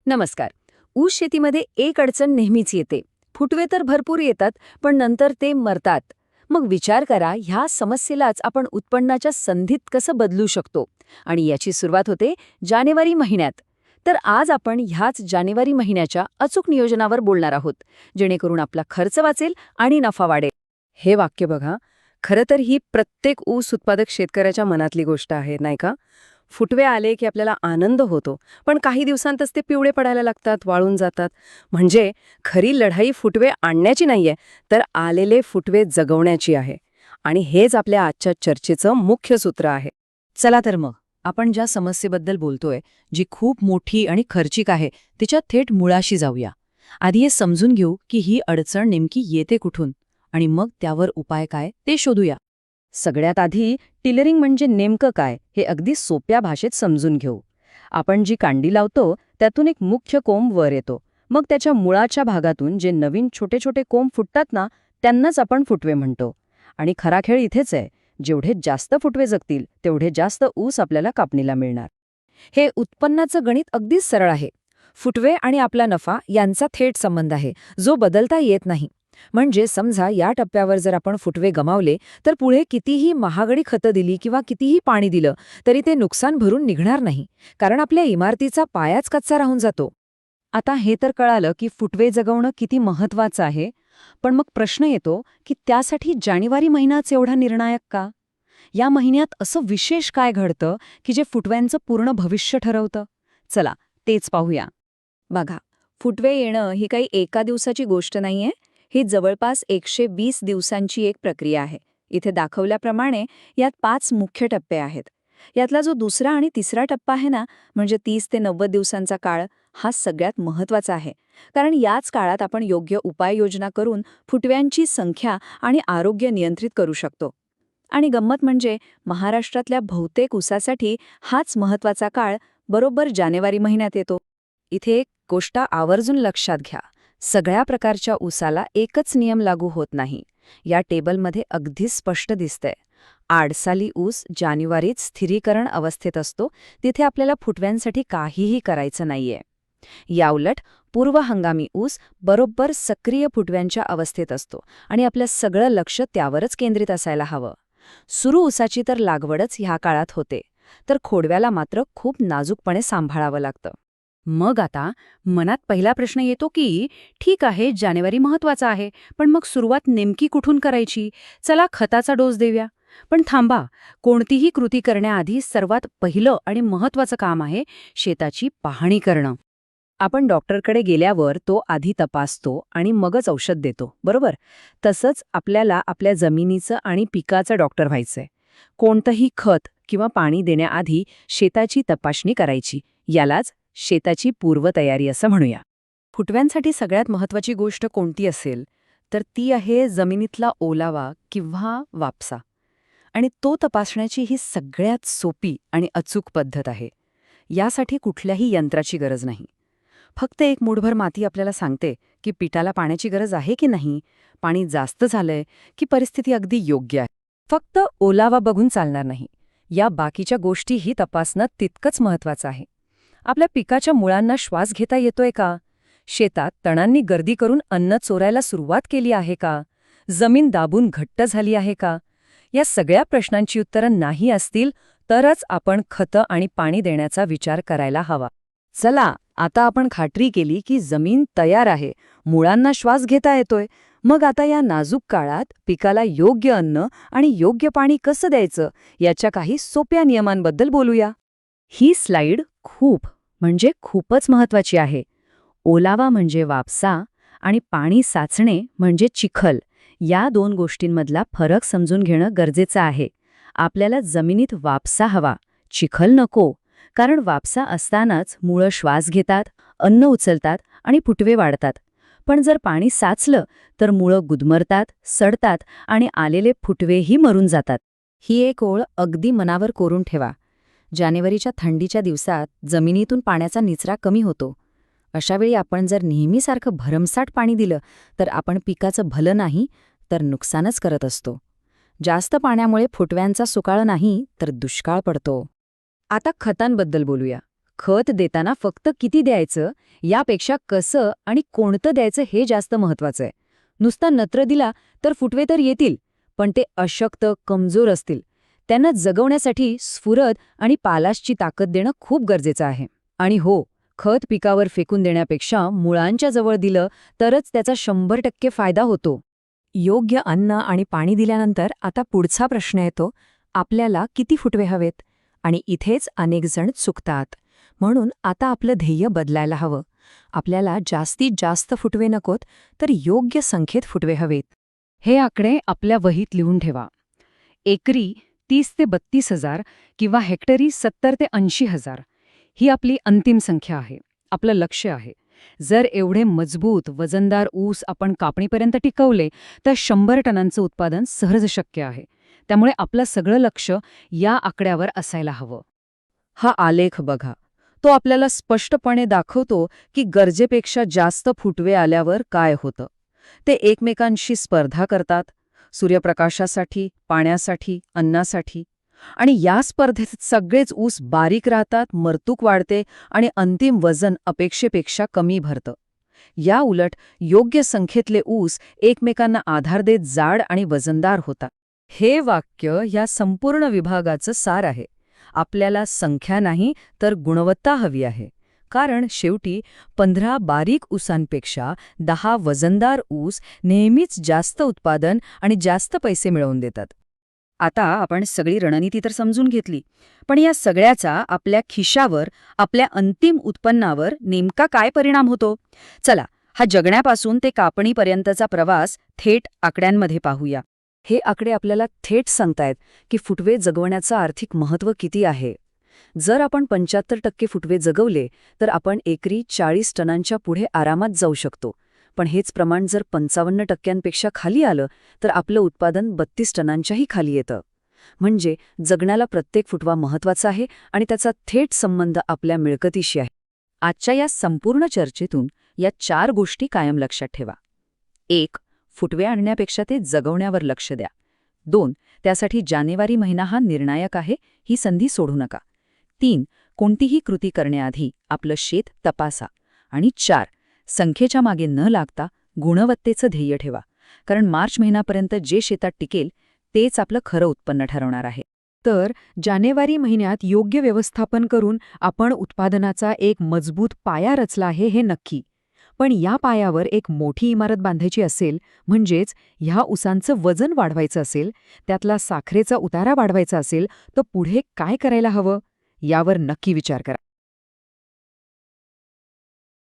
नमस्कार. ऊस शेतीमध्ये एक अडचण नेहमीच येते. फुटवे तर भरपूर येतात, पण नंतर ते मरतात. मग विचार करा, ह्या समस्येलाच आपण उत्पन्नाच्या संधीत कसं बदलू शकतो. आणि याची सुरुवात होते जानेवारी महिन्यात. तर आज आपण ह्याच जानेवारी महिन्याच्या अचूक नियोजनावर बोलणार आहोत, जेणेकरून आपला खर्च वाचेल आणि नफा वाढेल. हे वाक्य बघा. खरं तर ही प्रत्येक ऊस उत्पादक शेतकऱ्याच्या मनातली गोष्ट आहे, नाही का? फुटवे आले की आपल्याला आनंद होतो, पण काही दिवसांतच ते पिवळे पडायला लागतात, वाळून जातात. म्हणजे खरी लढाई फुटवे आणण्याची नाहीये, तर आलेले फुटवे जगवण्याची आहे. आणि हेच आपल्या आजच्या चर्चेचं मुख्य सूत्र आहे. चला तर मग आपण ज्या समस्येबद्दल बोलतोय, जी खूप मोठी आणि खर्चिक आहे, तिच्या थेट मुळाशी जाऊया. आधी हे समजून घेऊ की ही अडचण नेमकी येते कुठून, आणि मग त्यावर उपाय काय ते शोधूया. सगळ्यात आधी टिलरिंग म्हणजे नेमकं काय हे अगदी सोप्या भाषेत समजून घेऊ. आपण जी कांडी लावतो त्यातून एक मुख्य कोंब वर येतो. मग त्याच्या मुळाच्या भागातून जे नवीन छोटे छोटे कोंब फुटतात ना, त्यांनाच आपण फुटवे म्हणतो. आणि खरा खेळ इथेच आहे. जेवढे जास्त फुटवे जगतील तेवढे जास्त ऊस आपल्याला कापणीला मिळणार. हे उत्पन्नाचं गणित अगदीच सरळ आहे. फुटवे आणि आपला नफा यांचा थेट संबंध आहे, जो बदलता येत नाही. म्हणजे समजा या टप्प्यावर जर आपण फुटवे गमावले, तर पुढे कितीही महागडी खतं दिली किंवा कितीही पाणी दिलं तरी ते नुकसान भरून निघणार नाही, कारण आपल्या इमारतीचा पायाच कच्चा राहून जातो. आता हे तर कळालं की फुटवे जगवणं किती महत्वाचं आहे. पण मग प्रश्न येतो की त्यासाठी जानेवारी महिनाच एवढा निर्णायक का? या महिन्यात असं विशेष काय घडतं की जे फुटव्यांचं पूर्ण भविष्य ठरवतं? चला तेच पाहूया. बघा, फुटवे येणं ही काही एका दिवसाची गोष्ट नाहीये. ही जवळपास 120 दिवसांची एक प्रक्रिया आहे. इथे दाखवल्याप्रमाणे यात 5 मुख्य टप्पे आहेत. यातला जो दुसरा आणि तिसरा टप्पा आहे ना, म्हणजे 30 ते 90 दिवसांचा काळ, हा सगळ्यात महत्त्वाचा आहे. कारण याच काळात आपण योग्य उपाययोजना करून फुटव्यांची संख्या आणि आरोग्य नियंत्रित करू शकतो. आणि गंमत म्हणजे महाराष्ट्रातल्या बहुतेक ऊसासाठी हाच महत्त्वाचा काळ बरोबर जानेवारी महिन्यात येतो. इथे एक गोष्ट आवर्जून लक्षात घ्या. सगळ्या प्रकारच्या ऊसाला एकच नियम लागू होत नाही. या टेबलमध्ये अगदी स्पष्ट दिसतंय. आडसाली ऊस जानेवारीत स्थिरीकरण अवस्थेत असतो, तिथे आपल्याला फुटव्यांसाठी काहीही करायचं नाहीये. याउलट पूर्व हंगामी ऊस बरोबर सक्रिय फुटव्यांच्या अवस्थेत असतो आणि आपलं सगळं लक्ष त्यावरच केंद्रित असायला हवं. सुरू ऊसाची तर लागवडच ह्या काळात होते, तर खोडव्याला मात्र खूप नाजूकपणे सांभाळावं लागतं. मग आता मनात पहिला प्रश्न येतो की ठीक आहे, जानेवारी महत्वाचा आहे, पण मग सुरुवात नेमकी कुठून करायची? चला खताचा डोस देऊया. पण थांबा, कोणतीही कृती करण्याआधी सर्वात पहिलं आणि महत्वाचं काम आहे शेताची पाहणी करणं. आपण डॉक्टरकडे गेल्यावर तो आधी तपासतो आणि मगच औषध देतो, बरोबर? तसंच आपल्याला आपल्या जमिनीचं आणि पिकाचं डॉक्टर व्हायचंय. कोणतंही खत किंवा पाणी देण्याआधी शेताची तपासणी करायची. यालाच शेताची पूर्वतयारी असं म्हणूया. फुटव्यांसाठी सगळ्यात महत्वाची गोष्ट कोणती असेल, तर ती आहे जमिनीतला ओलावा किंवा वापसा. आणि तो तपासण्याची ही सगळ्यात सोपी आणि अचूक पद्धत आहे. यासाठी कुठल्याही यंत्राची गरज नाही. फक्त एक मूठभर माती आपल्याला सांगते की पिठाला पाण्याची गरज आहे की नाही, पाणी जास्त झालंय की परिस्थिती अगदी योग्य आहे. फक्त ओलावा बघून चालणार नाही. या बाकीच्या गोष्टीही तपासणं तितकंच महत्वाचं आहे. आपल्या पिकाच्या मुळांना श्वास घेता येतोय का? शेतात तणांनी गर्दी करून अन्न चोरायला सुरुवात केली आहे का? जमीन दाबून घट्ट झाली आहे का? या सगळ्या प्रश्नांची उत्तरं नाही असतील तरच आपण खतं आणि पाणी देण्याचा विचार करायला हवा. चला, आता आपण खात्री केली की जमीन तयार आहे, मुळांना श्वास घेता येतोय. मग आता या नाजूक काळात पिकाला योग्य अन्न आणि योग्य पाणी कसं द्यायचं याच्या काही सोप्या नियमांबद्दल बोलूया. ही स्लाईड खूपच महत्वाची आहे. ओलावा म्हणजे वापसा आणि पाणी साचणे म्हणजे चिखल. या दोन गोष्टींमधला फरक समजून घेणं गरजेचं आहे. आपल्याला जमिनीत वापसा हवा, चिखल नको. कारण वापसा असतानाच मुळं श्वास घेतात, अन्न उचलतात आणि फुटवे वाढतात. पण जर पाणी साचलं तर मुळं गुदमरतात, सडतात आणि आलेले फुटवेही मरून जातात. ही एक ओळ अगदी मनावर कोरून ठेवा. जानेवारीच्या थंडीच्या दिवसात जमिनीतून पाण्याचा निचरा कमी होतो. अशावेळी आपण जर नेहमीसारखं भरमसाठ पाणी दिलं तर आपण पिकाचं भलं नाही तर नुकसानच करत असतो. जास्त पाण्यामुळे फुटव्यांचा सुकाळ नाही तर दुष्काळ पडतो. आता खतांबद्दल बोलूया. खत देताना फक्त किती द्यायचं यापेक्षा कसं आणि कोणतं द्यायचं हे जास्त महत्वाचं आहे. नुसता नत्र दिला तर फुटवे तर येतील, पण ते अशक्त, कमजोर असतील. त्यांना जगवण्यासाठी स्फुरद आणि पालाशची ताकद देणं खूप गरजेचं आहे. आणि हो, खत पिकावर फेकून देण्यापेक्षा मुळांच्या जवळ दिलं तरच त्याचा 100% फायदा होतो. योग्य अन्न आणि पाणी दिल्यानंतर आता पुढचा प्रश्न येतो, आपल्याला किती फुटवे हवेत? आणि इथेच अनेक जण चुकतात. म्हणून आता आपलं ध्येय बदलायला हवं. आपल्याला जास्तीत जास्त फुटवे नकोत, तर योग्य संख्येत फुटवे हवेत. हे आकडे आपल्या वहीत लिहून ठेवा. एकरी 30 ते 32,000 किंवा हेक्टरी 70 ते 80,000 ही आपली अंतिम संख्या आहे, आपलं लक्ष्य आहे. जर एवढे मजबूत, वजनदार ऊस आपण कापणीपर्यंत टिकवले तर 100 टनांचं उत्पादन सहज शक्य आहे. त्यामुळे आपलं सगळं लक्ष या आकड्यावर असायला हवं. हा आलेख बघा. तो आपल्याला स्पष्टपणे दाखवतो की गरजेपेक्षा जास्त फुटवे आल्यावर काय होतं. ते एकमेकांशी स्पर्धा करतात, सूर्यप्रकाशासाठी, पाण्यासाठी, अन्नासाठी. आणि या स्पर्धेत सगळेच ऊस बारीक राहतात, मर्तूक वाढते आणि अंतिम वजन अपेक्षेपेक्षा कमी भरतं. या उलट योग्य संख्येतले ऊस एकमेकांना आधार देत जाड आणि वजनदार होतात. हे वाक्य या संपूर्ण विभागाचं सार आहे. आपल्याला संख्या नाही तर गुणवत्ता हवी आहे. कारण शेवटी 15 बारीक ऊसांपेक्षा 10 वजनदार ऊस नेहमीच जास्त उत्पादन आणि जास्त पैसे मिळवून देतात. आता आपण सगळी रणनीती तर समजून घेतली, पण या सगळ्याचा आपल्या खिशावर, आपल्या अंतिम उत्पन्नावर नेमका काय परिणाम होतो? चला, हा जगण्यापासून ते कापणीपर्यंतचा प्रवास थेट आकड्यांमध्ये पाहूया. हे आकडे आपल्याला थेट सांगतायत की फुटवे जगवण्याचं आर्थिक महत्त्व किती आहे. जर आपण 75% फुटवे जगवले तर आपण एकरी 40 टनांच्या पुढे आरामात जाऊ शकतो. पण हेच प्रमाण जर 55% खाली आलं तर आपलं उत्पादन 32 टनांच्याही खाली येतं. म्हणजे जगण्याला प्रत्येक फुटवा महत्त्वाचा आहे आणि त्याचा थेट संबंध आपल्या मिळकतीशी आहे. आजच्या या संपूर्ण चर्चेतून या 4 गोष्टी कायम लक्षात ठेवा. 1. फुटवे आणण्यापेक्षा ते जगवण्यावर लक्ष द्या. 2. त्यासाठी जानेवारी महिना हा निर्णायक आहे, ही संधी सोडू नका. 3. कोणतीही कृती करण्याआधी आपलं शेत तपासा. आणि 4. संख्येच्या मागे न लागता गुणवत्तेचं ध्येय ठेवा. कारण मार्च महिन्यापर्यंत जे शेतात टिकेल तेच आपलं खरं उत्पन्न ठरवणार आहे. तर जानेवारी महिन्यात योग्य व्यवस्थापन करून आपण उत्पादनाचा एक मजबूत पाया रचला आहे हे नक्की. पण या पायावर एक मोठी इमारत बांधायची असेल, म्हणजेच ह्या ऊसांचं वजन वाढवायचं असेल, त्यातला साखरेचा उतारा वाढवायचा असेल, तर पुढे काय करायला हवं यावर नक्की विचार करा.